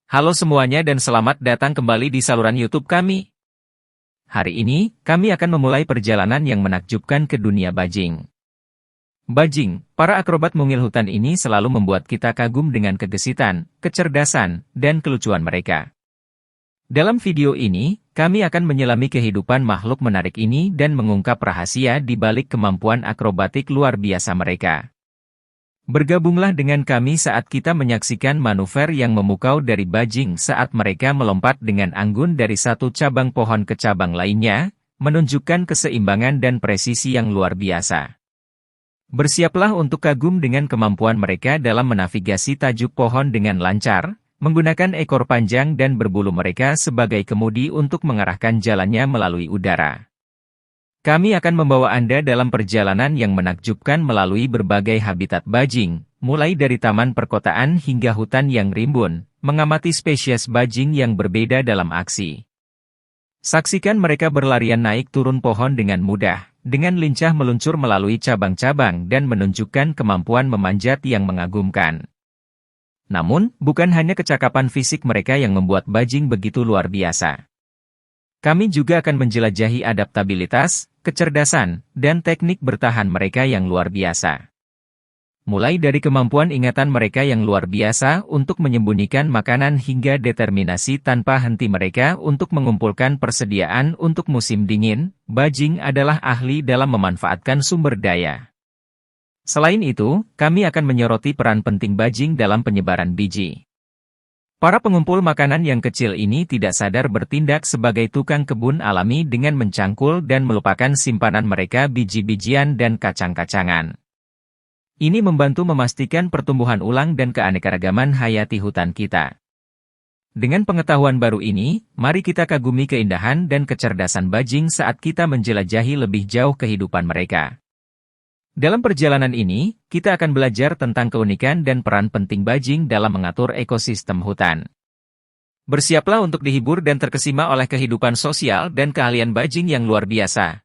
Halo semuanya dan selamat datang kembali di saluran YouTube kami. Hari ini, kami akan memulai perjalanan yang menakjubkan ke dunia bajing. Bajing, para akrobat mungil hutan ini selalu membuat kita kagum dengan kegesitan, kecerdasan, dan kelucuan mereka. Dalam video ini, kami akan menyelami kehidupan makhluk menarik ini dan mengungkap rahasia di balik kemampuan akrobatik luar biasa mereka. Bergabunglah dengan kami saat kita menyaksikan manuver yang memukau dari bajing saat mereka melompat dengan anggun dari satu cabang pohon ke cabang lainnya, menunjukkan keseimbangan dan presisi yang luar biasa. Bersiaplah untuk kagum dengan kemampuan mereka dalam menavigasi tajuk pohon dengan lancar, menggunakan ekor panjang dan berbulu mereka sebagai kemudi untuk mengarahkan jalannya melalui udara. Kami akan membawa Anda dalam perjalanan yang menakjubkan melalui berbagai habitat bajing, mulai dari taman perkotaan hingga hutan yang rimbun, mengamati spesies bajing yang berbeda dalam aksi. Saksikan mereka berlarian naik turun pohon dengan mudah, dengan lincah meluncur melalui cabang-cabang dan menunjukkan kemampuan memanjat yang mengagumkan. Namun, bukan hanya kecakapan fisik mereka yang membuat bajing begitu luar biasa. Kami juga akan menjelajahi adaptabilitas, kecerdasan, dan teknik bertahan mereka yang luar biasa. Mulai dari kemampuan ingatan mereka yang luar biasa untuk menyembunyikan makanan hingga determinasi tanpa henti mereka untuk mengumpulkan persediaan untuk musim dingin, bajing adalah ahli dalam memanfaatkan sumber daya. Selain itu, kami akan menyoroti peran penting bajing dalam penyebaran biji. Para pengumpul makanan yang kecil ini tidak sadar bertindak sebagai tukang kebun alami dengan mencangkul dan melupakan simpanan mereka biji-bijian dan kacang-kacangan. Ini membantu memastikan pertumbuhan ulang dan keanekaragaman hayati hutan kita. Dengan pengetahuan baru ini, mari kita kagumi keindahan dan kecerdasan bajing saat kita menjelajahi lebih jauh kehidupan mereka. Dalam perjalanan ini, kita akan belajar tentang keunikan dan peran penting bajing dalam mengatur ekosistem hutan. Bersiaplah untuk dihibur dan terkesima oleh kehidupan sosial dan keahlian bajing yang luar biasa.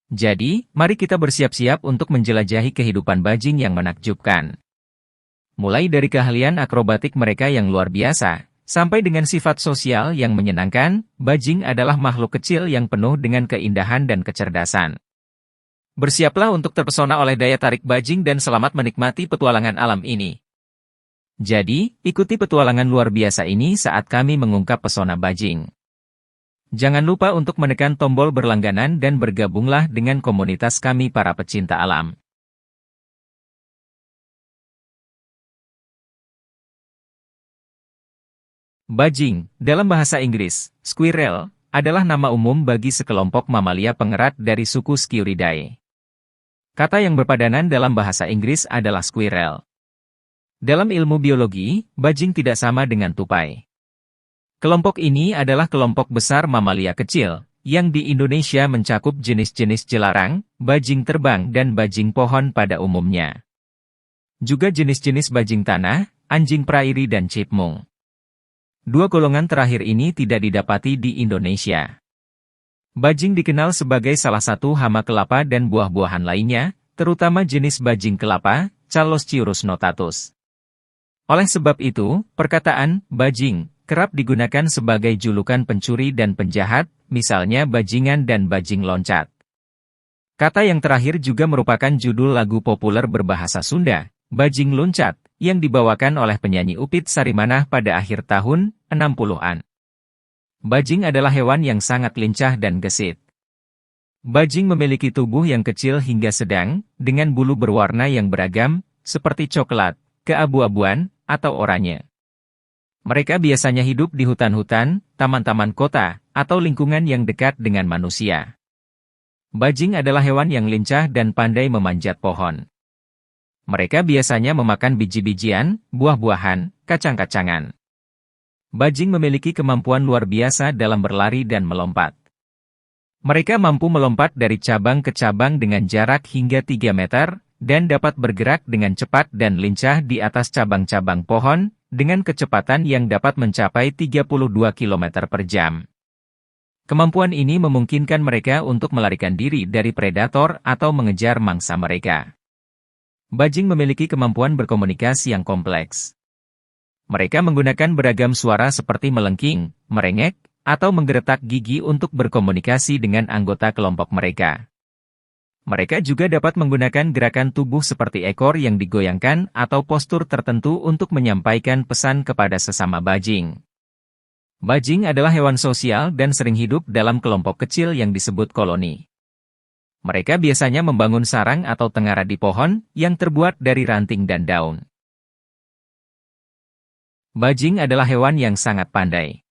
Jadi, mari kita bersiap-siap untuk menjelajahi kehidupan bajing yang menakjubkan. Mulai dari keahlian akrobatik mereka yang luar biasa, sampai dengan sifat sosial yang menyenangkan, bajing adalah makhluk kecil yang penuh dengan keindahan dan kecerdasan. Bersiaplah untuk terpesona oleh daya tarik bajing dan selamat menikmati petualangan alam ini. Jadi, ikuti petualangan luar biasa ini saat kami mengungkap pesona bajing. Jangan lupa untuk menekan tombol berlangganan dan bergabunglah dengan komunitas kami para pecinta alam. Bajing, dalam bahasa Inggris, squirrel, adalah nama umum bagi sekelompok mamalia pengerat dari suku Sciuridae. Kata yang berpadanan dalam bahasa Inggris adalah squirrel. Dalam ilmu biologi, bajing tidak sama dengan tupai. Kelompok ini adalah kelompok besar mamalia kecil, yang di Indonesia mencakup jenis-jenis jelarang, bajing terbang dan bajing pohon pada umumnya. Juga jenis-jenis bajing tanah, anjing prairie dan chipmunk. Dua golongan terakhir ini tidak didapati di Indonesia. Bajing dikenal sebagai salah satu hama kelapa dan buah-buahan lainnya, terutama jenis bajing kelapa, Calostiurus notatus. Oleh sebab itu, perkataan bajing kerap digunakan sebagai julukan pencuri dan penjahat, misalnya bajingan dan bajing loncat. Kata yang terakhir juga merupakan judul lagu populer berbahasa Sunda, Bajing Loncat, yang dibawakan oleh penyanyi Upit Sarimanah pada akhir tahun 60-an. Bajing adalah hewan yang sangat lincah dan gesit. Bajing memiliki tubuh yang kecil hingga sedang, dengan bulu berwarna yang beragam, seperti coklat, keabu-abuan, atau oranye. Mereka biasanya hidup di hutan-hutan, taman-taman kota, atau lingkungan yang dekat dengan manusia. Bajing adalah hewan yang lincah dan pandai memanjat pohon. Mereka biasanya memakan biji-bijian, buah-buahan, kacang-kacangan. Bajing memiliki kemampuan luar biasa dalam berlari dan melompat. Mereka mampu melompat dari cabang ke cabang dengan jarak hingga 3 meter, dan dapat bergerak dengan cepat dan lincah di atas cabang-cabang pohon, dengan kecepatan yang dapat mencapai 32 km per jam. Kemampuan ini memungkinkan mereka untuk melarikan diri dari predator atau mengejar mangsa mereka. Bajing memiliki kemampuan berkomunikasi yang kompleks. Mereka menggunakan beragam suara seperti melengking, merengek, atau menggeretak gigi untuk berkomunikasi dengan anggota kelompok mereka. Mereka juga dapat menggunakan gerakan tubuh seperti ekor yang digoyangkan atau postur tertentu untuk menyampaikan pesan kepada sesama bajing. Bajing adalah hewan sosial dan sering hidup dalam kelompok kecil yang disebut koloni. Mereka biasanya membangun sarang atau tengara di pohon yang terbuat dari ranting dan daun. Bajing adalah hewan yang sangat pandai.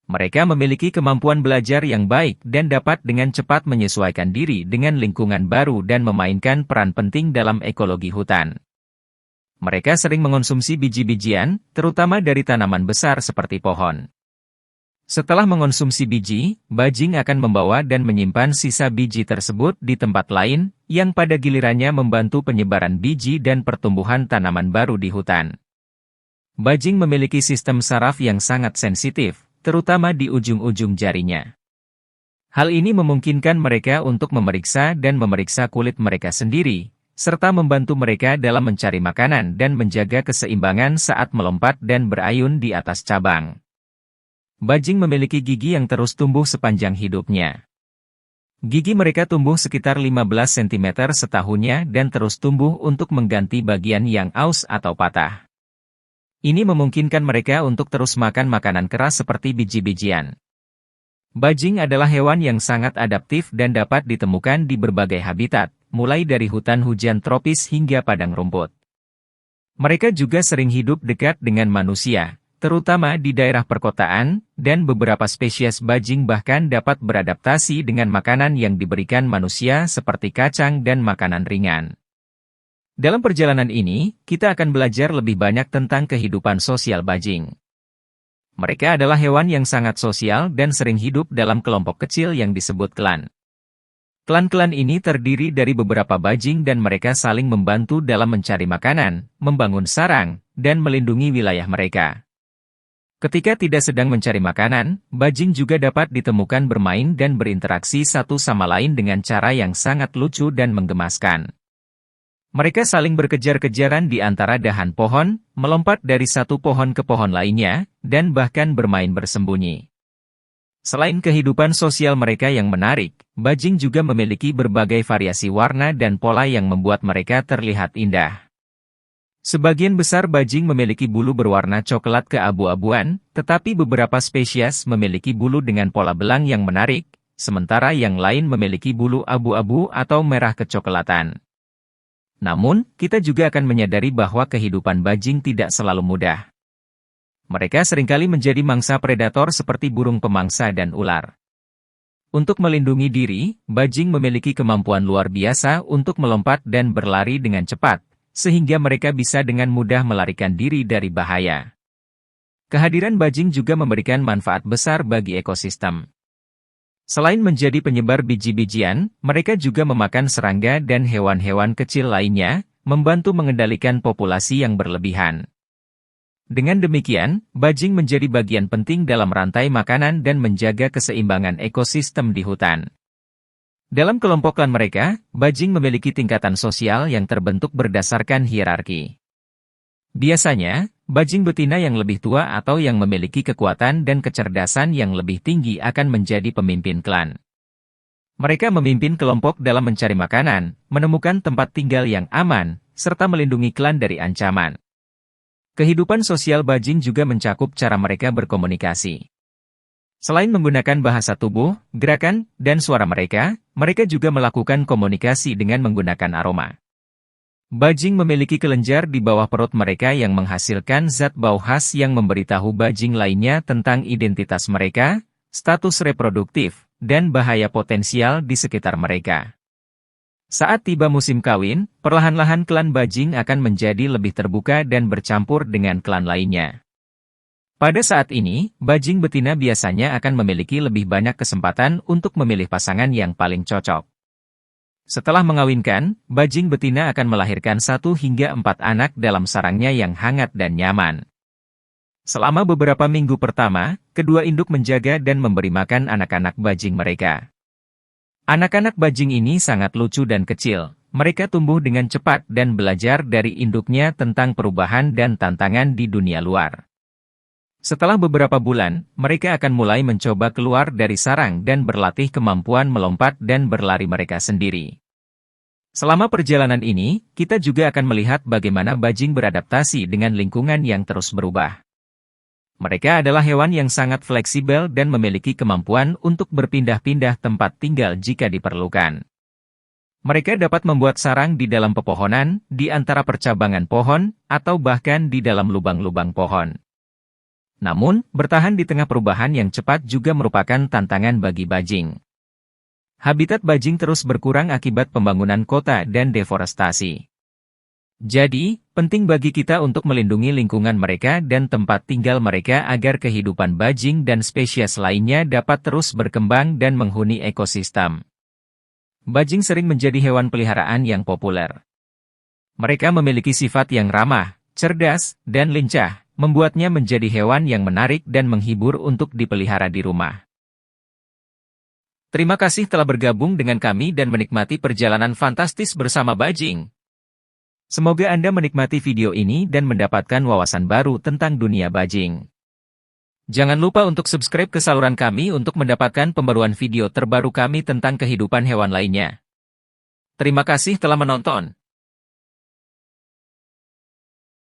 Mereka memiliki kemampuan belajar yang baik dan dapat dengan cepat menyesuaikan diri dengan lingkungan baru dan memainkan peran penting dalam ekologi hutan. Mereka sering mengonsumsi biji-bijian, terutama dari tanaman besar seperti pohon. Setelah mengonsumsi biji, bajing akan membawa dan menyimpan sisa biji tersebut di tempat lain, yang pada gilirannya membantu penyebaran biji dan pertumbuhan tanaman baru di hutan. Bajing memiliki sistem saraf yang sangat sensitif, terutama di ujung-ujung jarinya. Hal ini memungkinkan mereka untuk memeriksa dan memeriksa kulit mereka sendiri, serta membantu mereka dalam mencari makanan dan menjaga keseimbangan saat melompat dan berayun di atas cabang. Bajing memiliki gigi yang terus tumbuh sepanjang hidupnya. Gigi mereka tumbuh sekitar 15 cm setahunnya dan terus tumbuh untuk mengganti bagian yang aus atau patah. Ini memungkinkan mereka untuk terus makan makanan keras seperti biji-bijian. Bajing adalah hewan yang sangat adaptif dan dapat ditemukan di berbagai habitat, mulai dari hutan hujan tropis hingga padang rumput. Mereka juga sering hidup dekat dengan manusia, terutama di daerah perkotaan, dan beberapa spesies bajing bahkan dapat beradaptasi dengan makanan yang diberikan manusia seperti kacang dan makanan ringan. Dalam perjalanan ini, kita akan belajar lebih banyak tentang kehidupan sosial bajing. Mereka adalah hewan yang sangat sosial dan sering hidup dalam kelompok kecil yang disebut klan. Klan-klan ini terdiri dari beberapa bajing dan mereka saling membantu dalam mencari makanan, membangun sarang, dan melindungi wilayah mereka. Ketika tidak sedang mencari makanan, bajing juga dapat ditemukan bermain dan berinteraksi satu sama lain dengan cara yang sangat lucu dan menggemaskan. Mereka saling berkejar-kejaran di antara dahan pohon, melompat dari satu pohon ke pohon lainnya, dan bahkan bermain bersembunyi. Selain kehidupan sosial mereka yang menarik, bajing juga memiliki berbagai variasi warna dan pola yang membuat mereka terlihat indah. Sebagian besar bajing memiliki bulu berwarna coklat keabu-abuan, tetapi beberapa spesies memiliki bulu dengan pola belang yang menarik, sementara yang lain memiliki bulu abu-abu atau merah kecoklatan. Namun, kita juga akan menyadari bahwa kehidupan bajing tidak selalu mudah. Mereka seringkali menjadi mangsa predator seperti burung pemangsa dan ular. Untuk melindungi diri, bajing memiliki kemampuan luar biasa untuk melompat dan berlari dengan cepat, sehingga mereka bisa dengan mudah melarikan diri dari bahaya. Kehadiran bajing juga memberikan manfaat besar bagi ekosistem. Selain menjadi penyebar biji-bijian, mereka juga memakan serangga dan hewan-hewan kecil lainnya, membantu mengendalikan populasi yang berlebihan. Dengan demikian, bajing menjadi bagian penting dalam rantai makanan dan menjaga keseimbangan ekosistem di hutan. Dalam kelompok klan mereka, bajing memiliki tingkatan sosial yang terbentuk berdasarkan hierarki. Biasanya, bajing betina yang lebih tua atau yang memiliki kekuatan dan kecerdasan yang lebih tinggi akan menjadi pemimpin klan. Mereka memimpin kelompok dalam mencari makanan, menemukan tempat tinggal yang aman, serta melindungi klan dari ancaman. Kehidupan sosial bajing juga mencakup cara mereka berkomunikasi. Selain menggunakan bahasa tubuh, gerakan, dan suara mereka, mereka juga melakukan komunikasi dengan menggunakan aroma. Bajing memiliki kelenjar di bawah perut mereka yang menghasilkan zat bau khas yang memberitahu bajing lainnya tentang identitas mereka, status reproduktif, dan bahaya potensial di sekitar mereka. Saat tiba musim kawin, perlahan-lahan klan bajing akan menjadi lebih terbuka dan bercampur dengan klan lainnya. Pada saat ini, bajing betina biasanya akan memiliki lebih banyak kesempatan untuk memilih pasangan yang paling cocok. Setelah mengawinkan, bajing betina akan melahirkan 1 hingga 4 anak dalam sarangnya yang hangat dan nyaman. Selama beberapa minggu pertama, kedua induk menjaga dan memberi makan anak-anak bajing mereka. Anak-anak bajing ini sangat lucu dan kecil, mereka tumbuh dengan cepat dan belajar dari induknya tentang perubahan dan tantangan di dunia luar. Setelah beberapa bulan, mereka akan mulai mencoba keluar dari sarang dan berlatih kemampuan melompat dan berlari mereka sendiri. Selama perjalanan ini, kita juga akan melihat bagaimana bajing beradaptasi dengan lingkungan yang terus berubah. Mereka adalah hewan yang sangat fleksibel dan memiliki kemampuan untuk berpindah-pindah tempat tinggal jika diperlukan. Mereka dapat membuat sarang di dalam pepohonan, di antara percabangan pohon, atau bahkan di dalam lubang-lubang pohon. Namun, bertahan di tengah perubahan yang cepat juga merupakan tantangan bagi bajing. Habitat bajing terus berkurang akibat pembangunan kota dan deforestasi. Jadi, penting bagi kita untuk melindungi lingkungan mereka dan tempat tinggal mereka agar kehidupan bajing dan spesies lainnya dapat terus berkembang dan menghuni ekosistem. Bajing sering menjadi hewan peliharaan yang populer. Mereka memiliki sifat yang ramah, cerdas, dan lincah, membuatnya menjadi hewan yang menarik dan menghibur untuk dipelihara di rumah. Terima kasih telah bergabung dengan kami dan menikmati perjalanan fantastis bersama bajing. Semoga Anda menikmati video ini dan mendapatkan wawasan baru tentang dunia bajing. Jangan lupa untuk subscribe ke saluran kami untuk mendapatkan pembaruan video terbaru kami tentang kehidupan hewan lainnya. Terima kasih telah menonton.